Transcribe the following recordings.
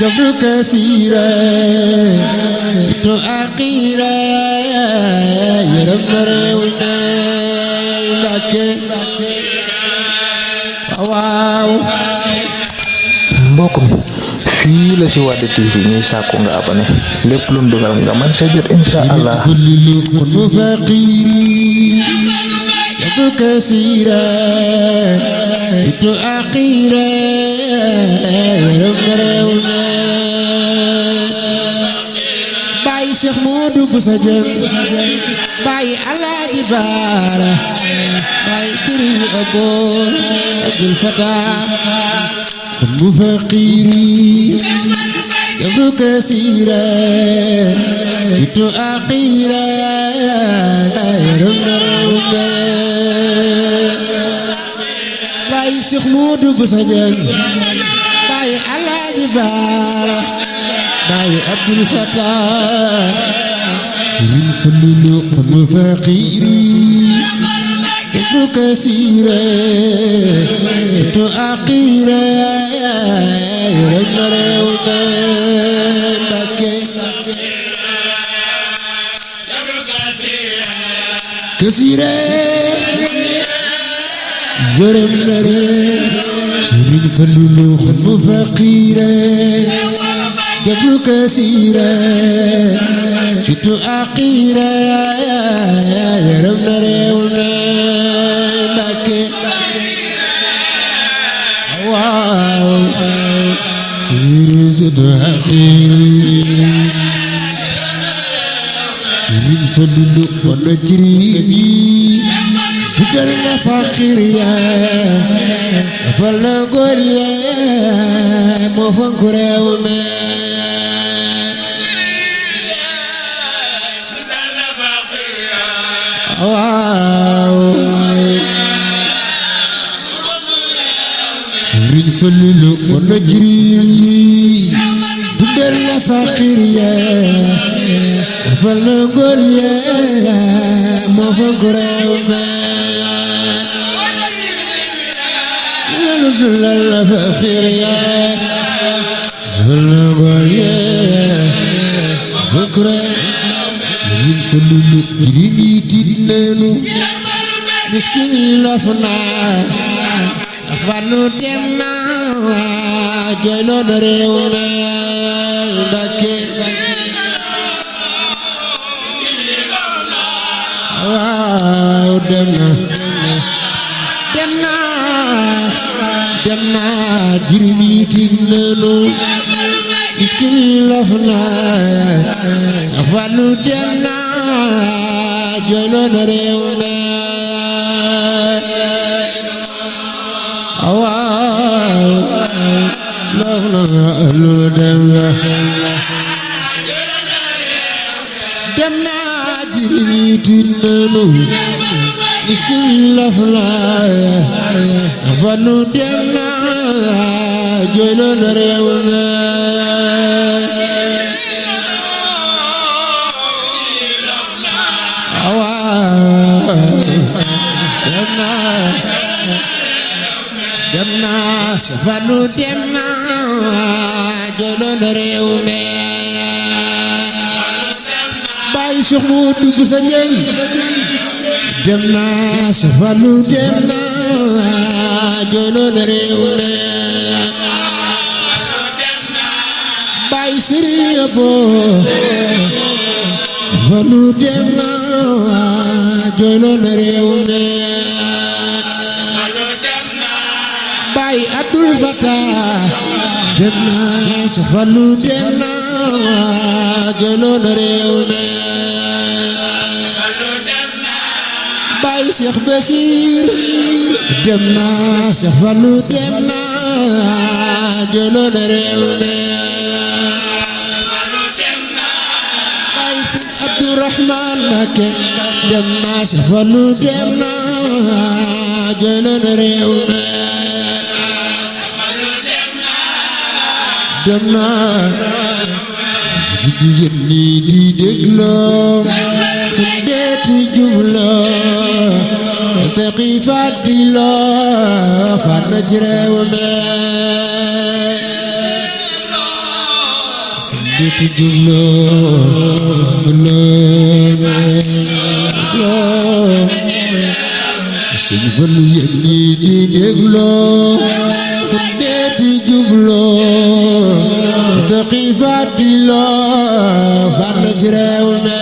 جبر كثيرا تؤخيرا يرم ريونا لك واو mbokk mi fii la ci Wade TV ñuy sàkku nga abonné lépp lu dugal nga man sa jot insha Allah كل فقير جبر كثيرا تؤخيرا يرم ريونا باي شيخ مودو بسجن باي الله بارا باي تري ابو عبد الفتاح كل فقير جبر كثيرا تؤخيرا يرم ريونا باي شيخ مودو بسجن باي الله بارا باي عبد الفتاح سرين فللو قم فقيري ابن كثيرا تؤخيرا يرم ريونا كثيرا يرم ريونا سرين فللو قم فقيرا جبر كثيرا شتو أخيرا يرم ريونا لك واو شتو أخيرا شرين فللو ونجريني بدلنا فخير يا فلنقول يا مفنكر يوما واو شرين فللو ونجريني بدلنا فخير يا فلنقول يا مفنكر يوما لا فخير يا فلنقول يا فكرة فلنقول جريني تدنانو مسكين لفنا فلو تمنا جلون ريونا بكي واو دمنا دمنا جرمي تنانو مسكين لفنا فلو دمنا جلون ريونا واو لفنا ألو دمنا جرمي تنانو مسكين لفنا فلو دمنا جلون ريونا دمنا فلو دمنا جلون ريونا باي شيخ مودو بسجن دمنا فلو دمنا جلون ريونا باي سري ابو فلو دمنا جلون ريونا باي عبد الفتاح دمنا فلو دمنا جلون ريونا باي شيخ بشير دمنا فلو دمنا جلون ريونا باي شيخ عبد الرحمن لك دمنا فلو دمنا جلون ريونا دمنا جديني دي دغلو فديت جملة استقيفات ديلا فنجري وما deeti jubloo Sëñ Fallu yéen ñi di dégloo fu deeti jubloo te xiifaat di loo fànn ci réew mi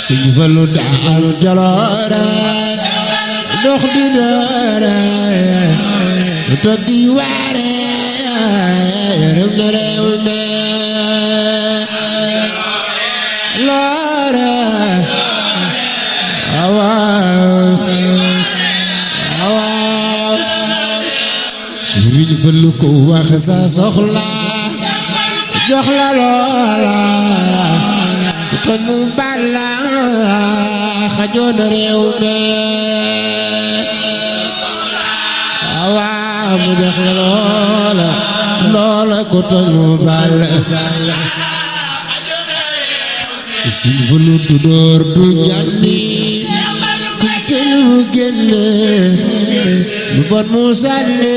Sëñ Fallu daa am jaloore dox di doore toog di waare yërëm na réew mi loore awaaw Sëriñ Fallu ko wax sa soxla jox la loola kon mu balla xajoon réew mi waaw mu jox la loola ko ton mu balla Sëñ Fallu du door du janni ku tël mu génne lu bon mu sànni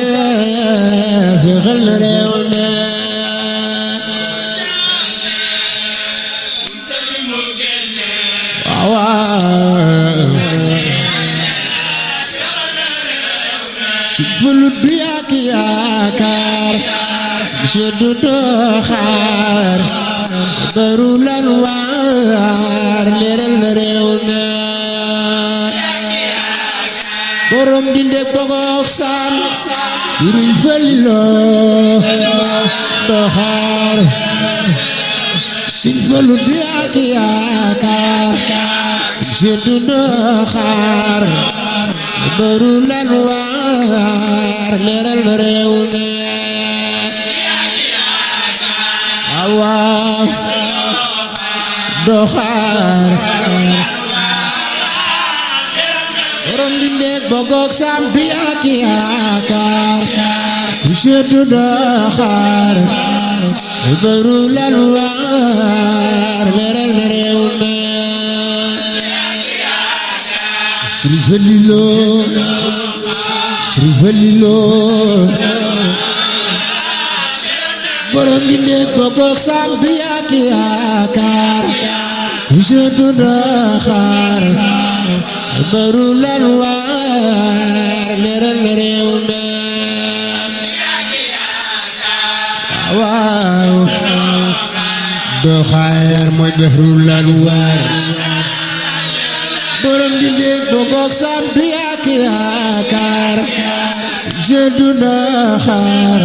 fexel na réew mi Sëñ Fallu du yàq yaakaar monsieur du doxaar baru lan waar leeral na réew mi borom dinde gogoog sam Sëriñ Fallu doxaar Sëñ Fallu du yàq yaakaar monsieur du doxaar baru lan waar leeral na réew mi awaaw doxaar borom di ndéeg bogoog sam du yàq yaakaar monsieur du doxaar baru lan waar leeral na réew mi Sëriñ Fallu borom di ndéeg bogoog sam du yàq yaakaar monsieur du doxaar baru lan waar leeral na réew mi waaw doxaar mooy baru lan waar borom di ndéeg bogoog sam du yàq yaakaar monsieur du doxaar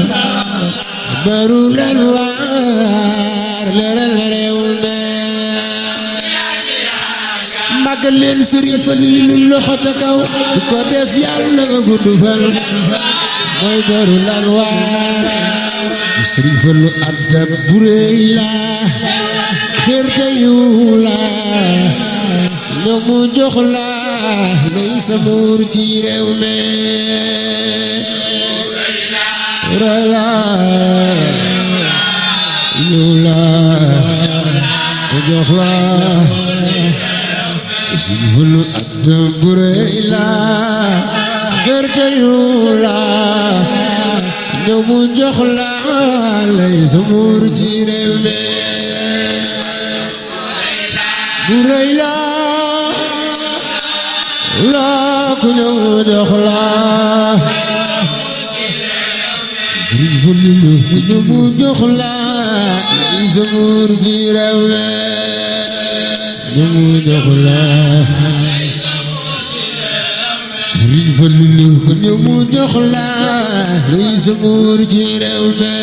baru lan waar leeral na réew mi màggal leen Sëriñ Fallu loxo ca kaw di ko def yàlla nga gudd fan mooy baru lan waar Sëriñ Fallu adab bu rëy la xër te yiw la ñoo mu jox la lay sa muur ci réew mi rëy la yiw la mu jox la Sëriñ Fallu adab bu rëy la xër te yiw la ñoo mu jox la lay sa muur ci réew mi bu rëy la ku ñëw jox la Sëriñ Fallu ku ñëw jox la lay sa muur ci réew mi ñëw jox la Sëriñ Fallu ku ñëw jox la lay sa muur ci réew mi